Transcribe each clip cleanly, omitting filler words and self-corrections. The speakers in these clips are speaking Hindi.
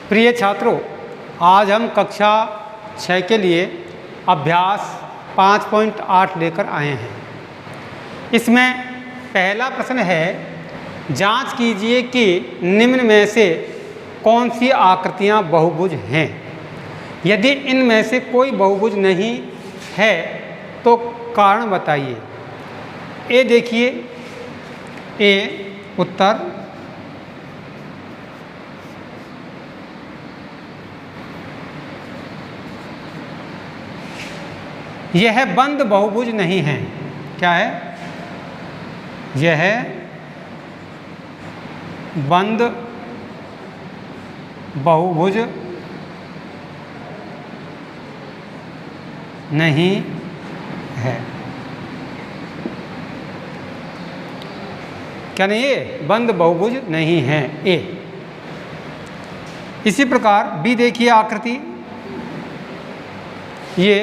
प्रिय छात्रों, आज हम कक्षा 6 के लिए अभ्यास 5.8 लेकर आए हैं। इसमें पहला प्रश्न है, जांच कीजिए कि निम्न में से कौन सी आकृतियां बहुभुज हैं। यदि इनमें से कोई बहुभुज नहीं है तो कारण बताइए। ए देखिए, ए उत्तर, यह बंद बहुभुज नहीं है। क्या है? यह बंद बहुभुज नहीं है। क्या नहीं? ये बंद बहुभुज नहीं है, ए। इसी प्रकार बी देखिए आकृति, ये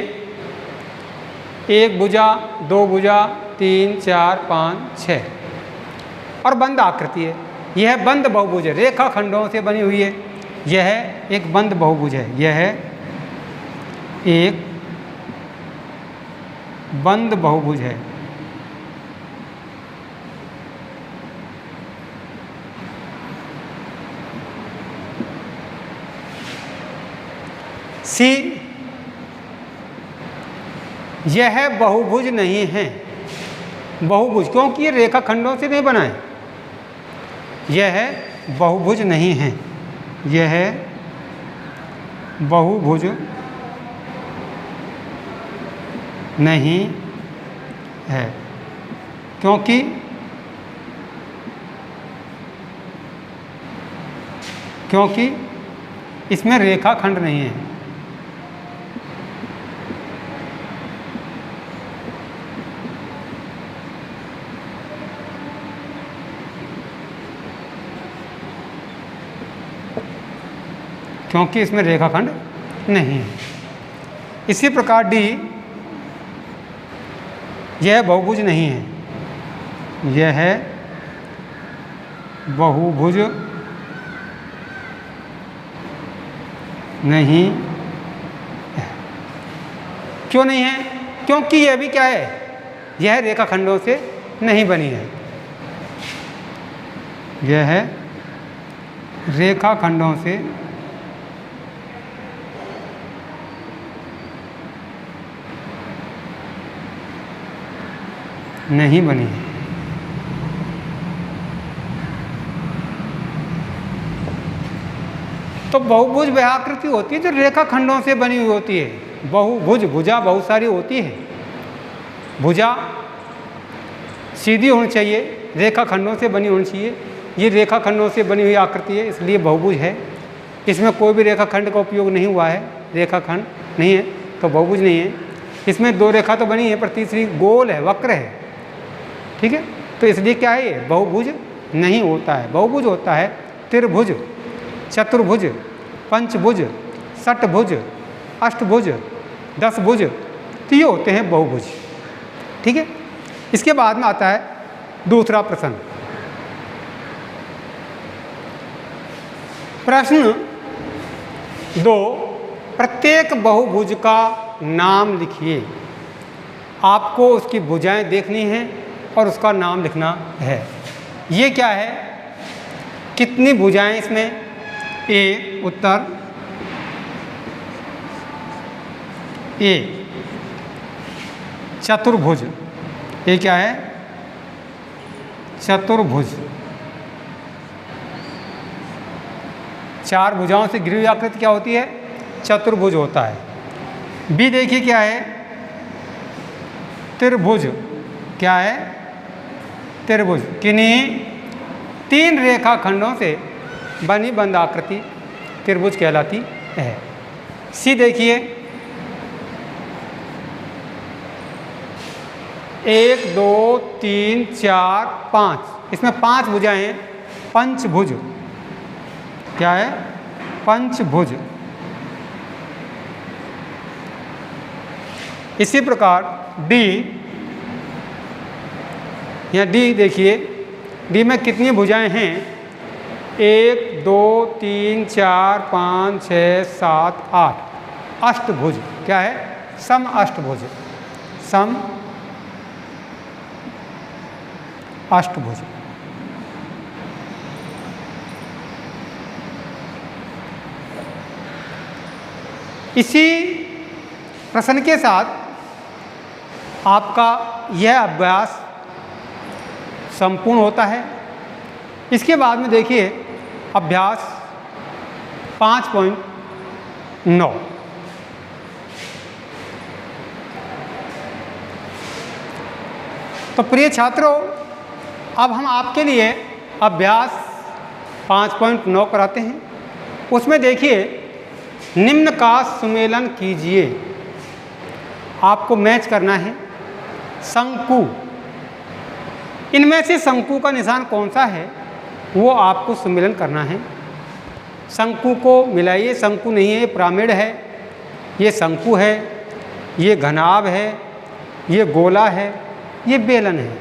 एक भुजा, दो भुजा, 3, 4, 5, 6 और बंद आकृति है। यह बंद बहुभुज है, रेखा खंडों से बनी हुई है। यह एक बंद बहुभुज है। यह एक बंद बहुभुज है। सी, यह बहुभुज नहीं है। बहुभुज क्योंकि ये रेखा खंडों से नहीं बना है। यह बहुभुज नहीं है। यह बहुभुज नहीं है क्योंकि इसमें रेखा खंड नहीं है। क्योंकि इसमें रेखाखंड नहीं है। इसी प्रकार डी, यह बहुभुज नहीं है। यह बहुभुज नहीं है। क्यों नहीं है? क्योंकि यह भी क्या है? यह रेखाखंडों से नहीं बनी है। यह रेखाखंडों से नहीं बनी है। तो बहुभुज वह आकृति होती है जो रेखा खंडों से बनी हुई होती है। बहुभुज, भुजा बहुत सारी होती है। भुजा सीधी होनी चाहिए, रेखा खंडों से बनी होनी चाहिए। ये रेखा खंडों से बनी हुई आकृति है, इसलिए बहुभुज है। इसमें कोई भी रेखा खंड का उपयोग नहीं हुआ है, रेखा खंड नहीं है तो बहुभुज नहीं है। इसमें दो रेखा तो बनी है पर तीसरी गोल है, वक्र है। ठीक है, तो इसलिए क्या है? ये बहुभुज नहीं होता है। बहुभुज होता है त्रिभुज, चतुर्भुज, पंचभुज, षटभुज, अष्टभुज, 10 भुज, तो ये होते हैं बहुभुज। ठीक है, इसके बाद में आता है दूसरा प्रश्न। प्रश्न 2, प्रत्येक बहुभुज का नाम लिखिए। आपको उसकी भुजाएं देखनी हैं और उसका नाम लिखना है। ये क्या है? कितनी भुजाएं इसमें? ए उत्तर, ए चतुर्भुज। ये क्या है? चतुर्भुज। 4 भुजाओं से घिरी हुई आकृति क्या होती है? चतुर्भुज होता है। बी देखिए क्या है? त्रिभुज। क्या है? त्रिभुज। किन्हीं 3 रेखाखंडों से बनी बंद आकृति त्रिभुज कहलाती है। सी देखिए, 1, 2, 3, 4, 5, इसमें 5 भुजाएं हैं। पंचभुज। क्या है? पंचभुज। इसी प्रकार डी, या डी देखिए, डी में कितनी भुजाएं हैं? 1 2 3 4 5 6 7 8 अष्टभुज। क्या है? सम अष्टभुज। सम अष्टभुज। इसी प्रश्न के साथ आपका यह अभ्यास संपूर्ण होता है। इसके बाद में देखिए अभ्यास 5.9। तो प्रिय छात्रों, अब हम आपके लिए अभ्यास 5.9 कराते हैं। उसमें देखिए निम्न का सुमेलन कीजिए। आपको मैच करना है शंकु। इनमें से शंकु का निशान कौन सा है वो आपको सुमेलन करना है। शंकु को मिलाइए। शंकु नहीं है, ये पिरामिड है, ये शंकु है, ये घनाभ है, ये गोला है, ये बेलन है।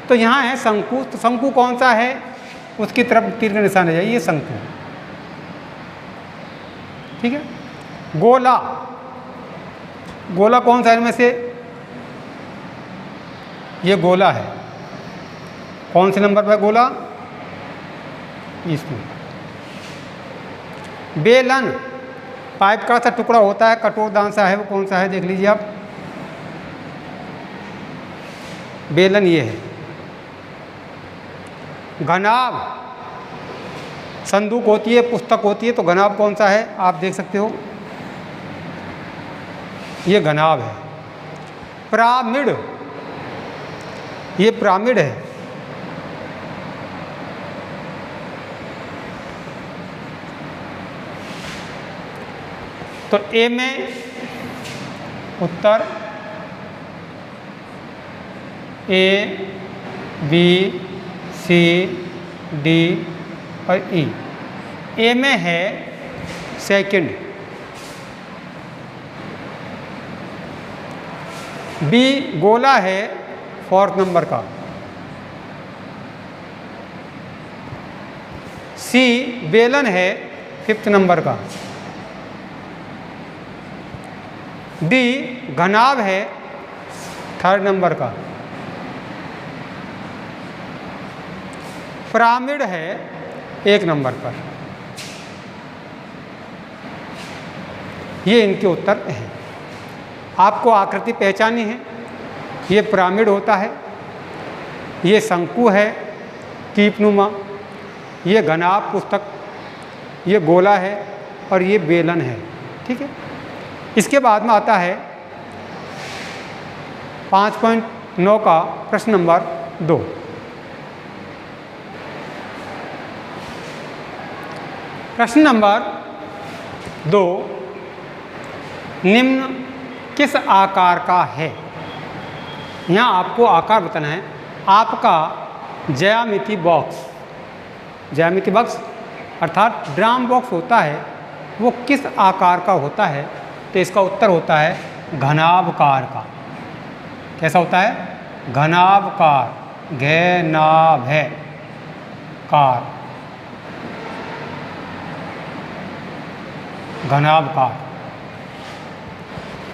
तो यहाँ है शंकु। तो शंकु कौन सा है उसकी तरफ तीर का निशान आ जाइए। ये शंकु, ठीक है। गोला, गोला कौन सा है इनमें से? ये गोला है। कौन से नंबर पर गोला? इसमें। बेलन, पाइप का सा टुकड़ा होता है, कठोर दान सा है, वो कौन सा है देख लीजिए आप। बेलन ये है। घनाभ, संदूक होती है, पुस्तक होती है, तो घनाभ कौन सा है आप देख सकते हो। ये घनाभ है। पिरामिड, ये पिरामिड है। तो ए में उत्तर ए बी सी डी और ई। ए में है सेकंड, बी गोला है 4th नंबर का, सी बेलन है 5th नंबर का, डी घनाभ है 3rd नंबर का, पिरामिड है 1 नंबर पर। ये इनके उत्तर हैं। आपको आकृति पहचानी है। ये पिरामिड होता है, ये शंकु है कीपनुमा, ये घनाभ पुस्तक, ये गोला है और ये बेलन है, ठीक है। इसके बाद में आता है 5.9 का प्रश्न नंबर 2। प्रश्न नंबर 2, निम्न किस आकार का है? यहाँ आपको आकार बताना है। आपका ज्यामिति बॉक्स, ज्यामिति बॉक्स अर्थात ड्राम बॉक्स होता है, वो किस आकार का होता है? तो इसका उत्तर होता है घनाभकार का। कैसा होता है? घनाभकार, घनाभ है कार, घनाभकार।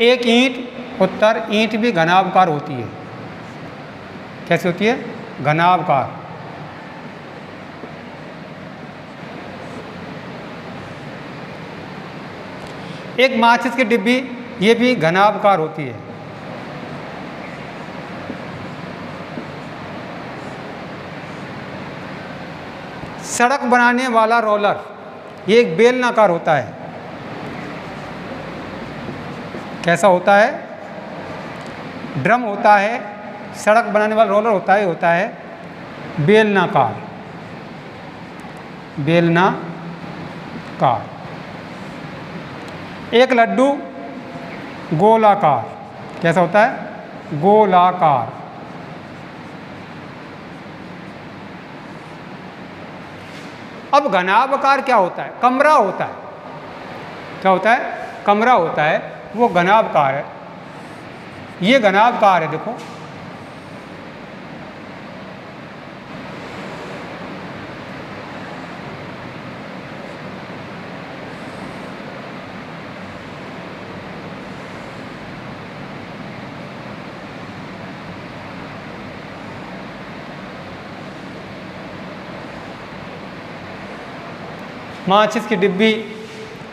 एक ईंट, उत्तर ईंट भी घनाभकार होती है। कैसे होती है? घनाभकार। एक माचिस की डिब्बी, ये भी घनाभकार होती है। सड़क बनाने वाला रोलर, ये एक बेलनाकार होता है। कैसा होता है? ड्रम होता है, सड़क बनाने वाला रोलर होता है बेलनाकार, बेलनाकार। एक लड्डू गोलाकार। कैसा होता है? गोलाकार। अब घनाभकार क्या होता है? कमरा होता है। क्या होता है? कमरा होता है, वो घनाभकार है। ये घनाभकार है, देखो माचिस की डिब्बी,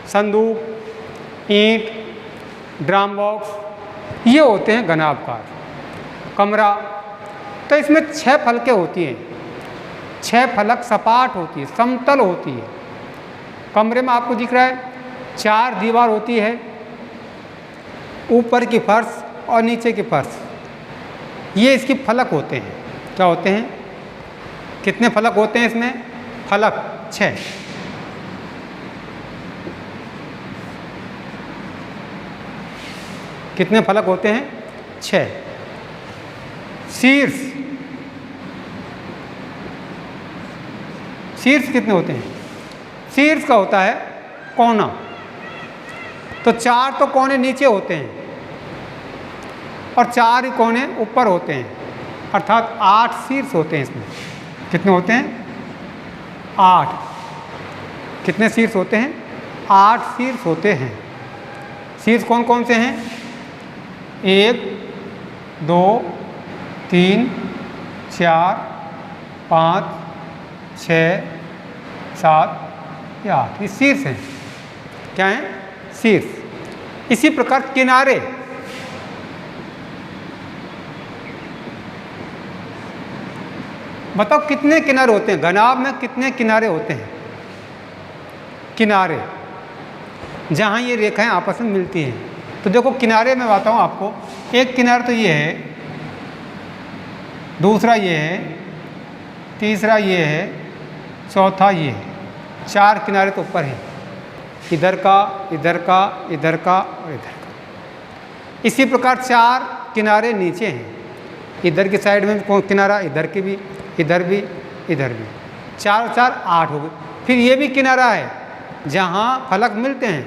संदूक, ईंट, ड्राम बॉक्स, ये होते हैं घनाभकार। कमरा, तो इसमें 6 फलकें होती हैं, 6 फलक सपाट होती है, समतल होती है। कमरे में आपको दिख रहा है 4 दीवार होती है, ऊपर की फर्श और नीचे की फर्श, ये इसकी फलक होते हैं। क्या होते हैं? कितने फलक होते हैं इसमें? फलक 6। कितने फलक होते हैं? 6। शीर्ष, शीर्ष कितने होते हैं? शीर्ष का होता है कोना, तो 4 तो कोने नीचे होते हैं और 4 ही कोने ऊपर होते हैं, अर्थात 8 शीर्ष होते हैं इसमें। कितने होते हैं? 8। कितने शीर्ष होते हैं? 8 शीर्ष होते हैं। शीर्ष कौन कौन से हैं? 1, 2, 3, 4, 5, 6, 7 या 8, ये शीर्ष हैं। क्या हैं? शीर्ष। इसी प्रकार किनारे, बताओ कितने किनारे होते हैं? घनाभ में कितने किनारे होते हैं? किनारे, जहाँ ये रेखाएं आपस में मिलती हैं। तो देखो किनारे में बताऊँ आपको, एक किनारा तो ये है, दूसरा ये है, तीसरा ये है, चौथा ये है। 4 किनारे तो ऊपर हैं, इधर का, इधर का, इधर का और इधर का। इसी प्रकार 4 किनारे नीचे हैं, इधर की साइड में भी किनारा, इधर की भी, इधर भी, इधर भी। 4 और 4 8 हो गए। फिर ये भी किनारा है जहाँ फलक मिलते हैं,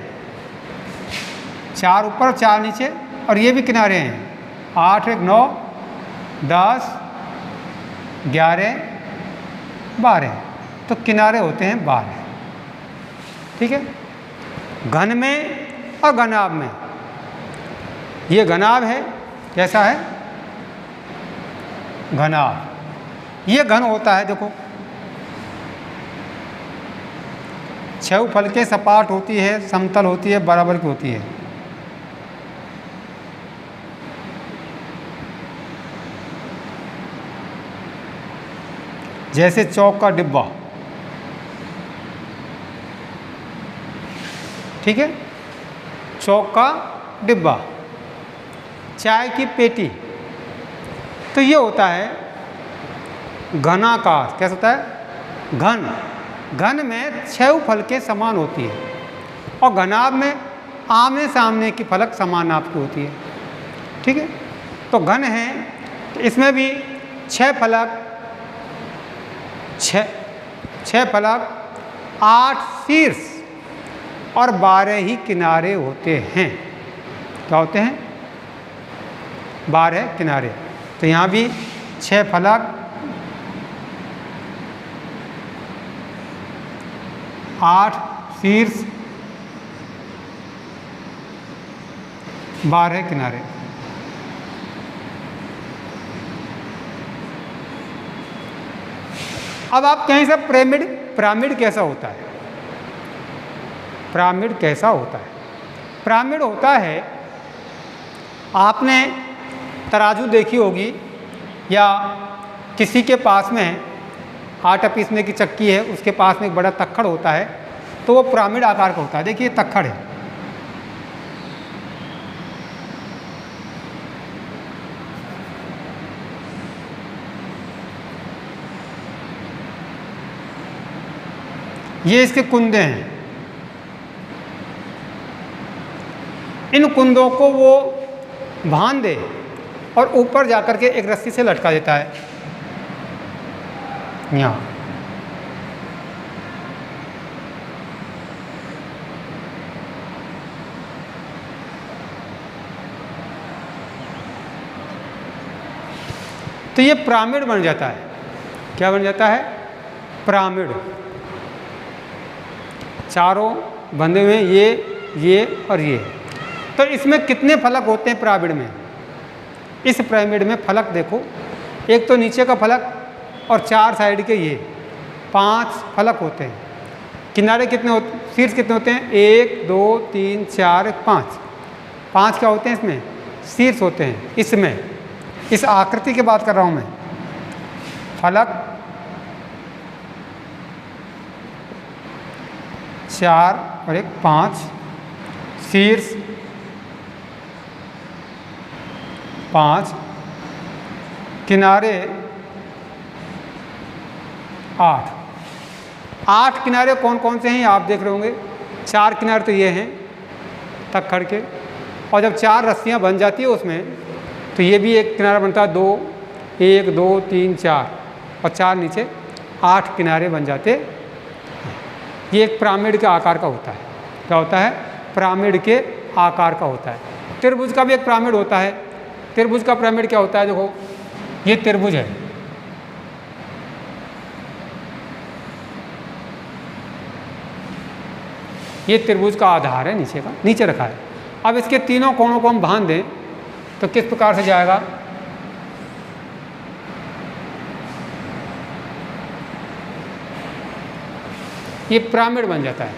4 ऊपर 4 नीचे, और ये भी किनारे हैं। 8 1 9 10 11 12, तो किनारे होते हैं 12। ठीक है। घन में और घनाभ में, ये घनाभ है, कैसा है? घनाभ। ये घन होता है, देखो 6 फलकें सपाट होती है, समतल होती है, बराबर की होती है। जैसे चौक का डिब्बा, ठीक है, चौक का डिब्बा, चाय की पेटी, तो ये होता है घनाकार। कैसा होता है? घन। घन में 6 फलकें समान होती है और घनाभ में आमने सामने की फलक समान नाप की होती है। ठीक है। तो घन है, तो इसमें भी 6 फलक, 6 फलक, 8 शीर्ष और 12 ही किनारे होते हैं। क्या होते हैं? 12 किनारे। तो यहाँ भी 6 फलक, 8 शीर्ष, 12 किनारे। अब आप कहें से पिरामिड, पिरामिड कैसा होता है? पिरामिड कैसा होता है? पिरामिड होता है, आपने तराजू देखी होगी या किसी के पास में आटा पीसने की चक्की है, उसके पास में एक बड़ा तक्खड़ होता है, तो वो पिरामिड आकार का होता है। देखिए तक्खड़ है, ये इसके कुंदे हैं। इन कुंदों को वो बांध दे और ऊपर जाकर के एक रस्सी से लटका देता है यहाँ। तो ये पिरामिड बन जाता है। क्या बन जाता है? पिरामिड। चारों बंधे हुए, ये और ये। तो इसमें कितने फलक होते हैं पिरामिड में? इस पिरामिड में फलक देखो, एक तो नीचे का फलक और 4 साइड के ये 5 फलक होते हैं। किनारे कितने होते, शीर्ष कितने होते हैं? 1 2 3 4 5। 5 क्या होते हैं इसमें? शीर्ष होते हैं। इसमें इस आकृति की बात कर रहा हूँ मैं। फलक 4 और 1 5, शीर्ष 5, किनारे 8। 8 किनारे कौन कौन से हैं आप देख रहे होंगे। 4 किनारे तो ये हैं तक्खड़ के, और जब 4 रस्सियाँ बन जाती है उसमें तो ये भी एक किनारा बनता है। 2 1 2 3 4 और 4 नीचे 8 किनारे बन जाते। ये एक पिरामिड के आकार का होता है। क्या होता है? पिरामिड के आकार का होता है। त्रिभुज का भी एक पिरामिड होता है। त्रिभुज का पिरामिड क्या होता है? देखो ये त्रिभुज है, ये त्रिभुज का आधार है, नीचे का, नीचे रखा है। अब इसके तीनों कोणों को हम बांध दें तो किस प्रकार से जाएगा? ये पिरामिड बन जाता है।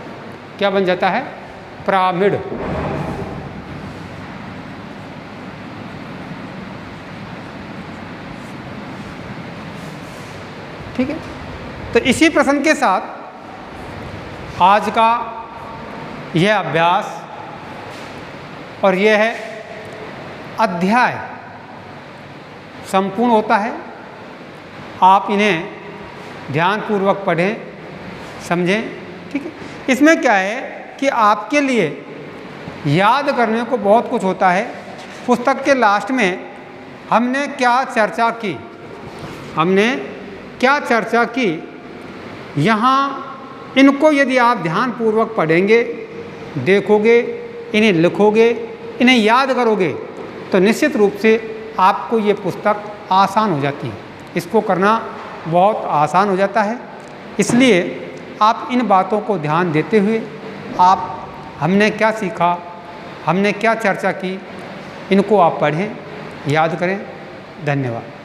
क्या बन जाता है? पिरामिड। ठीक है। तो इसी प्रश्न के साथ आज का यह अभ्यास और यह है अध्याय संपूर्ण होता है। आप इन्हें ध्यानपूर्वक पढ़ें, समझें। ठीक है। इसमें क्या है कि आपके लिए याद करने को बहुत कुछ होता है। पुस्तक के लास्ट में हमने क्या चर्चा की, यहाँ इनको यदि आप ध्यानपूर्वक पढ़ेंगे, देखोगे, इन्हें लिखोगे, इन्हें याद करोगे तो निश्चित रूप से आपको ये पुस्तक आसान हो जाती है। इसको करना बहुत आसान हो जाता है। इसलिए आप इन बातों को ध्यान देते हुए हमने क्या सीखा, हमने क्या चर्चा की, इनको आप पढ़ें, याद करें। धन्यवाद।